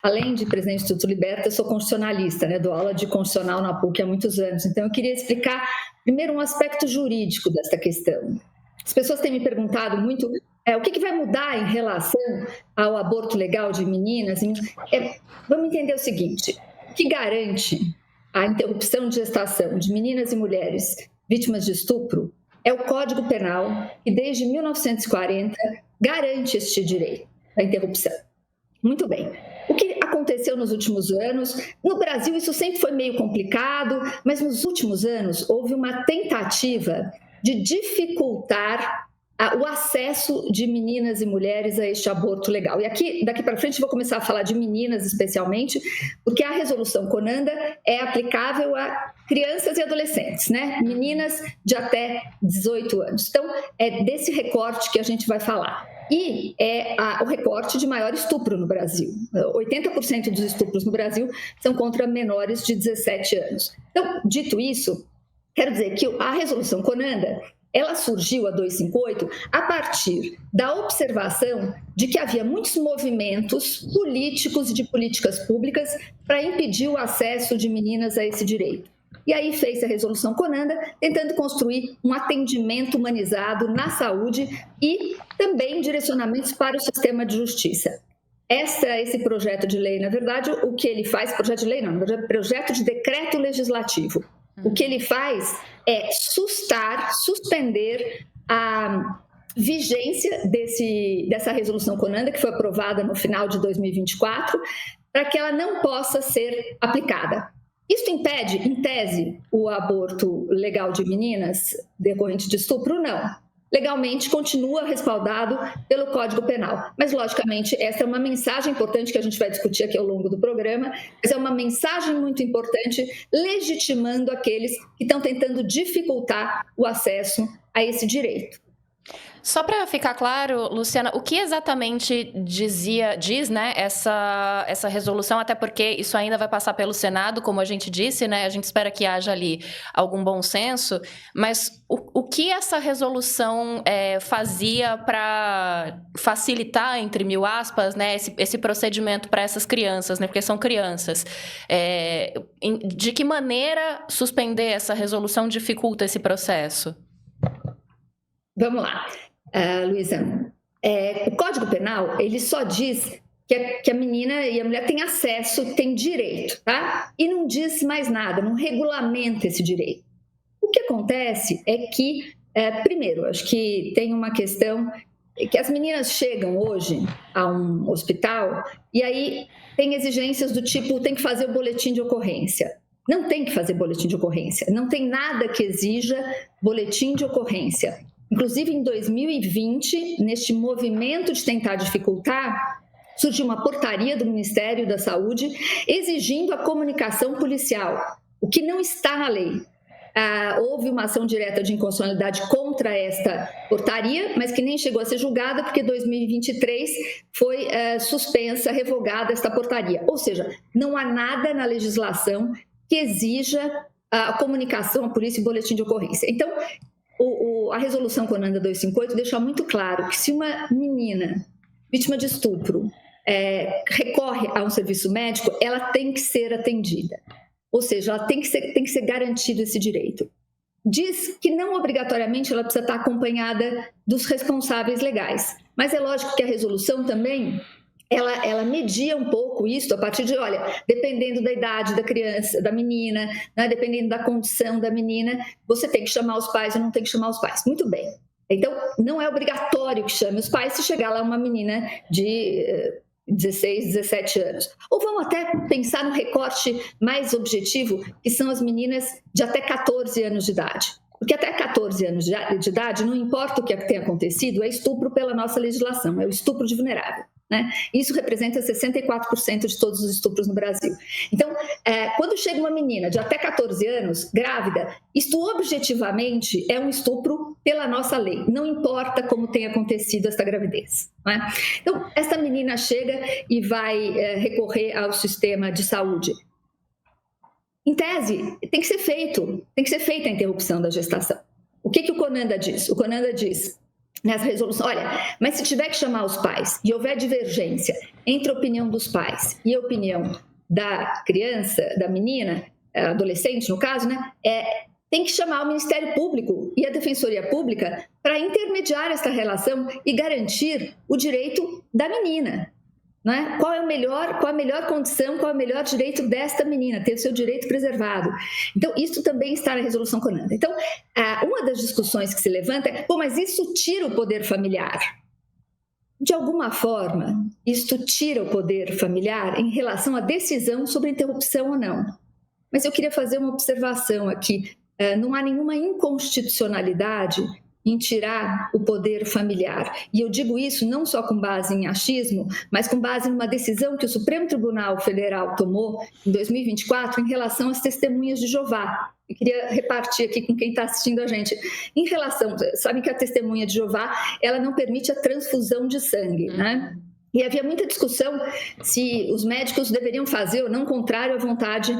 além de presidente do Instituto Liberta, eu sou constitucionalista, né? Dou aula de constitucional na PUC há muitos anos. Então, eu queria explicar, primeiro, um aspecto jurídico desta questão. As pessoas têm me perguntado muito o que vai mudar em relação ao aborto legal de meninas. Vamos entender o seguinte: o que garante a interrupção de gestação de meninas e mulheres vítimas de estupro é o Código Penal, que desde 1940 garante este direito à interrupção. Muito bem. O que aconteceu nos últimos anos? No Brasil, isso sempre foi meio complicado, mas nos últimos anos houve uma tentativa de dificultar o acesso de meninas e mulheres a este aborto legal. E aqui, daqui para frente, vou começar a falar de meninas especialmente, porque a resolução Conanda é aplicável a crianças e adolescentes, né? Meninas de até 18 anos. Então, é desse recorte que a gente vai falar. E é o recorte de maior estupro no Brasil. 80% dos estupros no Brasil são contra menores de 17 anos. Então, dito isso, quero dizer que a resolução Conanda, ela surgiu, a 258, a partir da observação de que havia muitos movimentos políticos e de políticas públicas para impedir o acesso de meninas a esse direito. E aí fez a resolução Conanda, tentando construir um atendimento humanizado na saúde e também direcionamentos para o sistema de justiça. Esse projeto de lei, na verdade, o que ele faz, projeto de lei não, na verdade, projeto de decreto legislativo. O que ele faz é suspender a vigência dessa resolução Conanda, que foi aprovada no final de 2024, para que ela não possa ser aplicada. Isso impede, em tese, o aborto legal de meninas decorrente de estupro? Não. Legalmente continua respaldado pelo Código Penal. Mas, logicamente, essa é uma mensagem importante que a gente vai discutir aqui ao longo do programa, mas é uma mensagem muito importante legitimando aqueles que estão tentando dificultar o acesso a esse direito. Só para ficar claro, Luciana, o que exatamente diz, né, essa resolução, até porque isso ainda vai passar pelo Senado, como a gente disse, né, a gente espera que haja ali algum bom senso, mas o que essa resolução fazia para facilitar, entre mil aspas, né, esse procedimento para essas crianças, né, porque são crianças. De que maneira suspender essa resolução dificulta esse processo? Vamos lá. Luísa, o Código Penal, ele só diz que a menina e a mulher têm acesso, têm direito, tá? E não diz mais nada, não regulamenta esse direito. O que acontece é que, primeiro, acho que tem uma questão que as meninas chegam hoje a um hospital e aí tem exigências do tipo, tem que fazer o boletim de ocorrência. Não tem que fazer boletim de ocorrência, não tem nada que exija boletim de ocorrência. Inclusive, em 2020, neste movimento de tentar dificultar, surgiu uma portaria do Ministério da Saúde exigindo a comunicação policial, o que não está na lei. Houve uma ação direta de inconstitucionalidade contra esta portaria, mas que nem chegou a ser julgada, porque em 2023 foi suspensa, revogada esta portaria. Ou seja, não há nada na legislação que exija a comunicação à polícia e boletim de ocorrência. Então, a resolução Conanda 258 deixa muito claro que se uma menina vítima de estupro recorre a um serviço médico, ela tem que ser atendida. Ou seja, ela tem que ser garantido esse direito. Diz que não obrigatoriamente ela precisa estar acompanhada dos responsáveis legais. Mas é lógico que a resolução também ela media um pouco isso a partir de, olha, dependendo da idade da criança, da menina, né, dependendo da condição da menina, você tem que chamar os pais ou não tem que chamar os pais. Muito bem. Então, não é obrigatório que chame os pais se chegar lá uma menina de 16, 17 anos. Ou vamos até pensar no recorte mais objetivo, que são as meninas de até 14 anos de idade. Porque até 14 anos de idade, não importa o que tenha acontecido, é estupro pela nossa legislação, é o estupro de vulnerável. Né? Isso representa 64% de todos os estupros no Brasil. Então, quando chega uma menina de até 14 anos, grávida, isto objetivamente é um estupro pela nossa lei. Não importa como tenha acontecido esta gravidez. Né? Então, essa menina chega e vai recorrer ao sistema de saúde. Em tese, tem que ser feita a interrupção da gestação. O que o Conanda diz? O Conanda diz, nessa resolução, olha, mas se tiver que chamar os pais e houver divergência entre a opinião dos pais e a opinião da criança, da menina, adolescente no caso, né, tem que chamar o Ministério Público e a Defensoria Pública para intermediar essa relação e garantir o direito da menina. Não é? Qual a melhor condição, qual é o melhor direito desta menina, ter o seu direito preservado. Então, isso também está na resolução Conanda. Então, uma das discussões que se levanta é, mas isso tira o poder familiar. De alguma forma, isto tira o poder familiar em relação à decisão sobre interrupção ou não. Mas eu queria fazer uma observação aqui. Não há nenhuma inconstitucionalidade em tirar o poder familiar. E eu digo isso não só com base em achismo, mas com base numa decisão que o Supremo Tribunal Federal tomou em 2024 em relação às testemunhas de Jeová. Eu queria repartir aqui com quem está assistindo a gente. Em relação, sabem que a testemunha de Jeová, ela não permite a transfusão de sangue, né? E havia muita discussão se os médicos deveriam fazer ou não contrário à vontade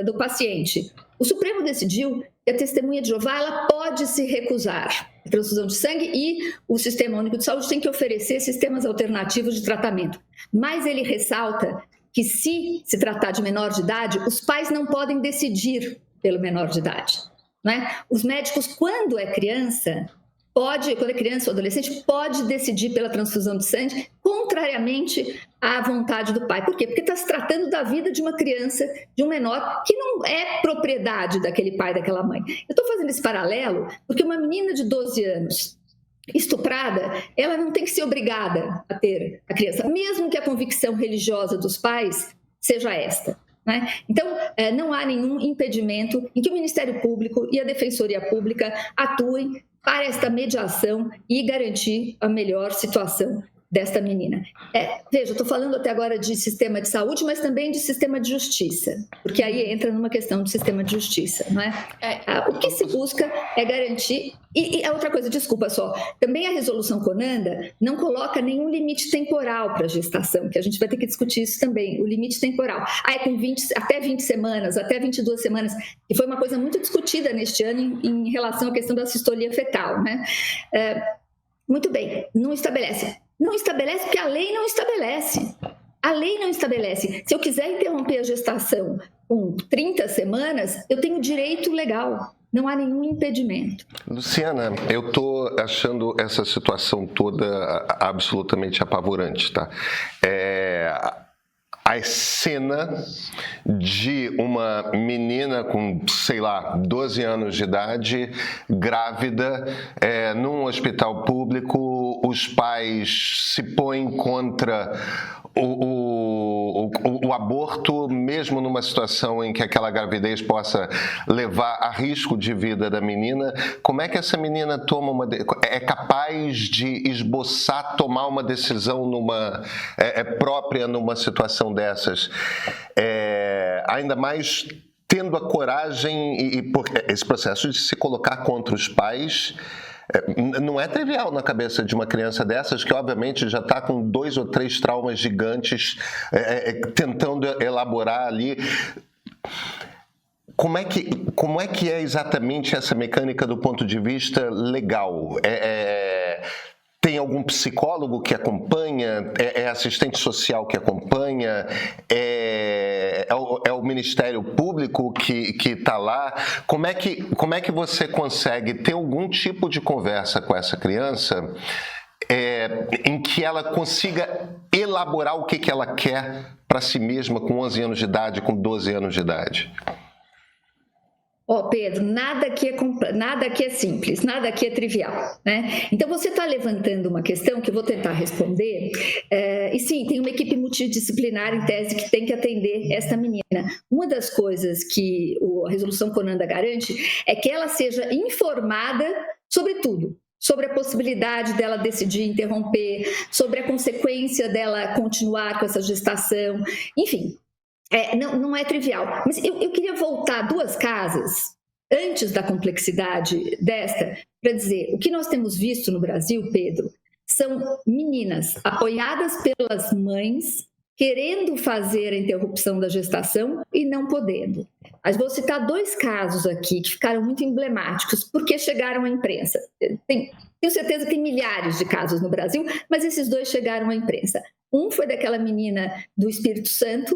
do paciente. O Supremo decidiu que a testemunha de Jeová ela pode se recusar à transfusão de sangue e o Sistema Único de Saúde tem que oferecer sistemas alternativos de tratamento. Mas ele ressalta que se tratar de menor de idade, os pais não podem decidir pelo menor de idade. Né? Os médicos, quando é criança ou adolescente, pode decidir pela transfusão de sangue, contrariamente à vontade do pai. Por quê? Porque está se tratando da vida de uma criança, de um menor, que não é propriedade daquele pai, daquela mãe. Eu estou fazendo esse paralelo porque uma menina de 12 anos estuprada, ela não tem que ser obrigada a ter a criança, mesmo que a convicção religiosa dos pais seja esta. Né? Então, não há nenhum impedimento em que o Ministério Público e a Defensoria Pública atuem para esta mediação e garantir a melhor situação desta menina. Veja, eu estou falando até agora de sistema de saúde, mas também de sistema de justiça, porque aí entra numa questão de sistema de justiça, não é? O que se busca é garantir... E a outra coisa, desculpa só, também a resolução Conanda não coloca nenhum limite temporal para a gestação, que a gente vai ter que discutir isso também, o limite temporal. É com até 20 semanas, até 22 semanas, e foi uma coisa muito discutida neste ano em relação à questão da sistolia fetal, né? Muito bem, não estabelece. Não estabelece porque a lei não estabelece. A lei não estabelece. Se eu quiser interromper a gestação com 30 semanas, eu tenho direito legal. Não há nenhum impedimento. Luciana, eu estou achando essa situação toda absolutamente apavorante, tá? A cena de uma menina com, 12 anos de idade, grávida, num hospital público, os pais se põem contra o aborto, mesmo numa situação em que aquela gravidez possa levar a risco de vida da menina. Como é que essa menina é capaz de esboçar, tomar uma decisão própria numa situação dessas? Ainda mais tendo a coragem porque esse processo de se colocar contra os pais não é trivial na cabeça de uma criança dessas, que obviamente já está com 2 ou 3 traumas gigantes, tentando elaborar ali. Como é que é exatamente essa mecânica do ponto de vista legal? Tem algum psicólogo que acompanha? É assistente social que acompanha? É o Ministério Público que está lá? Como é que você consegue ter algum tipo de conversa com essa criança em que ela consiga elaborar o que ela quer para si mesma com 11 anos de idade, com 12 anos de idade? Pedro, nada aqui é simples, nada aqui é trivial, né? Então você está levantando uma questão que eu vou tentar responder, e sim, tem uma equipe multidisciplinar em tese que tem que atender esta menina. Uma das coisas que a resolução Conanda garante é que ela seja informada sobre tudo, sobre a possibilidade dela decidir interromper, sobre a consequência dela continuar com essa gestação, enfim. Não é trivial, mas eu queria voltar 2 casas antes da complexidade desta para dizer, o que nós temos visto no Brasil, Pedro, são meninas apoiadas pelas mães querendo fazer a interrupção da gestação e não podendo. Mas vou citar 2 casos aqui que ficaram muito emblemáticos, porque chegaram à imprensa. Tenho certeza que tem milhares de casos no Brasil, mas esses 2 chegaram à imprensa. Um foi daquela menina do Espírito Santo,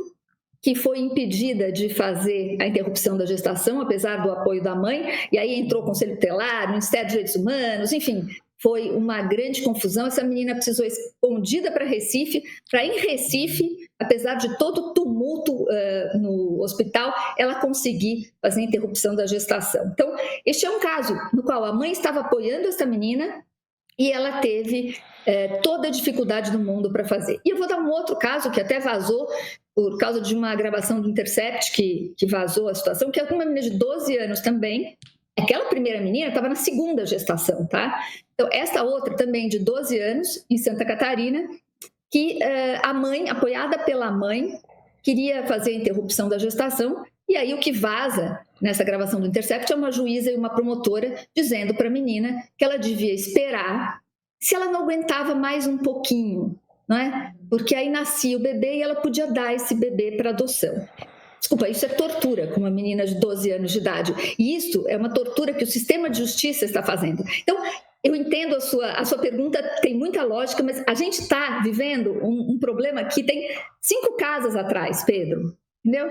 que foi impedida de fazer a interrupção da gestação, apesar do apoio da mãe, e aí entrou o Conselho Tutelar, o Ministério dos Direitos Humanos, enfim, foi uma grande confusão. Essa menina precisou ir escondida para Recife, para em Recife, apesar de todo o tumulto no hospital, ela conseguir fazer a interrupção da gestação. Então, este é um caso no qual a mãe estava apoiando essa menina e ela teve toda a dificuldade do mundo para fazer. E eu vou dar um outro caso que até vazou por causa de uma gravação do Intercept que vazou a situação, que é uma menina de 12 anos também. Aquela primeira menina estava na 2ª gestação, tá? Então, essa outra também de 12 anos, em Santa Catarina, que a mãe, apoiada pela mãe, queria fazer a interrupção da gestação, e aí o que vaza nessa gravação do Intercept é uma juíza e uma promotora dizendo para a menina que ela devia esperar se ela não aguentava mais um pouquinho, não é? Porque aí nascia o bebê e ela podia dar esse bebê para adoção. Desculpa, isso é tortura com uma menina de 12 anos de idade. E isso é uma tortura que o sistema de justiça está fazendo. Então, eu entendo a sua pergunta, tem muita lógica, mas a gente está vivendo um problema que tem 5 casas atrás, Pedro. Entendeu?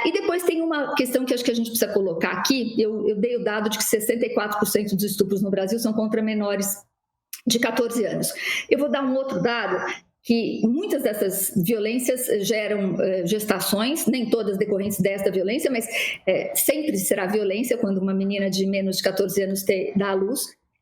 E depois tem uma questão que acho que a gente precisa colocar aqui. Eu dei o dado de que 64% dos estupros no Brasil são contra menores de 14 anos. Eu vou dar um outro dado, que muitas dessas violências geram gestações, nem todas decorrentes desta violência, mas sempre será violência quando uma menina de menos de 14 anos dá à luz.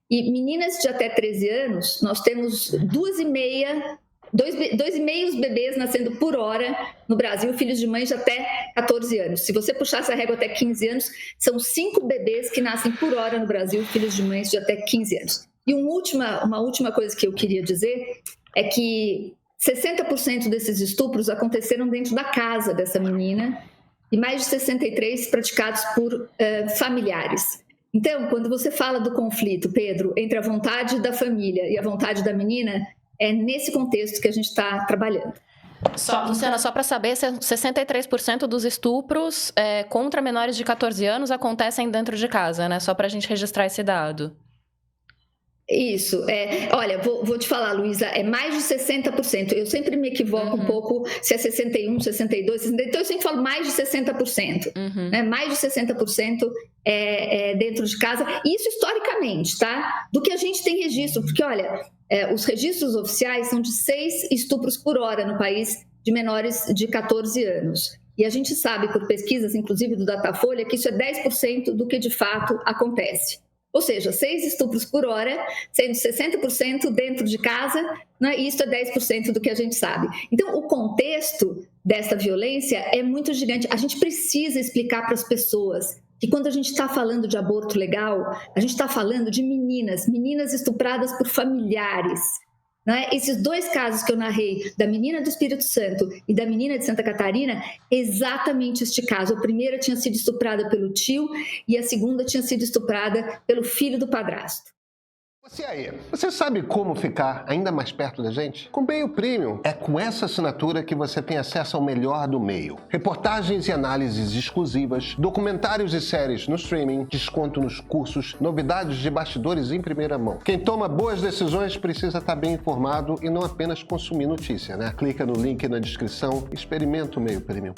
E meninas de até 13 anos, nós temos 2,5 bebês nascendo por hora no Brasil, filhos de mães de até 14 anos. Se você puxar essa régua até 15 anos, são 5 bebês que nascem por hora no Brasil, filhos de mães de até 15 anos. E uma última coisa que eu queria dizer é que 60% desses estupros aconteceram dentro da casa dessa menina e mais de 63% praticados por familiares. Então, quando você fala do conflito, Pedro, entre a vontade da família e a vontade da menina, é nesse contexto que a gente está trabalhando. Luciana, só para saber, 63% dos estupros contra menores de 14 anos acontecem dentro de casa, né? Só para a gente registrar esse dado. Isso, olha, vou te falar, Luísa, é mais de 60%, eu sempre me equivoco um pouco se é 61, 62, 62, então eu sempre falo mais de 60%, né? Mais de 60% é dentro de casa, e isso historicamente, tá? Do que a gente tem registro, porque olha, os registros oficiais são de 6 estupros por hora no país de menores de 14 anos. E a gente sabe por pesquisas, inclusive do Datafolha, que isso é 10% do que de fato acontece. Ou seja, 6 estupros por hora, sendo 60% dentro de casa, né? E isso é 10% do que a gente sabe. Então, o contexto dessa violência é muito gigante. A gente precisa explicar para as pessoas que quando a gente está falando de aborto legal, a gente está falando de meninas estupradas por familiares. Né? Esses 2 casos que eu narrei, da menina do Espírito Santo e da menina de Santa Catarina, exatamente este caso. A primeira tinha sido estuprada pelo tio e a segunda tinha sido estuprada pelo filho do padrasto. Você aí, você sabe como ficar ainda mais perto da gente? Com o Meio Premium, é com essa assinatura que você tem acesso ao melhor do meio. Reportagens e análises exclusivas, documentários e séries no streaming, desconto nos cursos, novidades de bastidores em primeira mão. Quem toma boas decisões precisa estar bem informado e não apenas consumir notícia, né? Clica no link na descrição e experimenta o Meio Premium.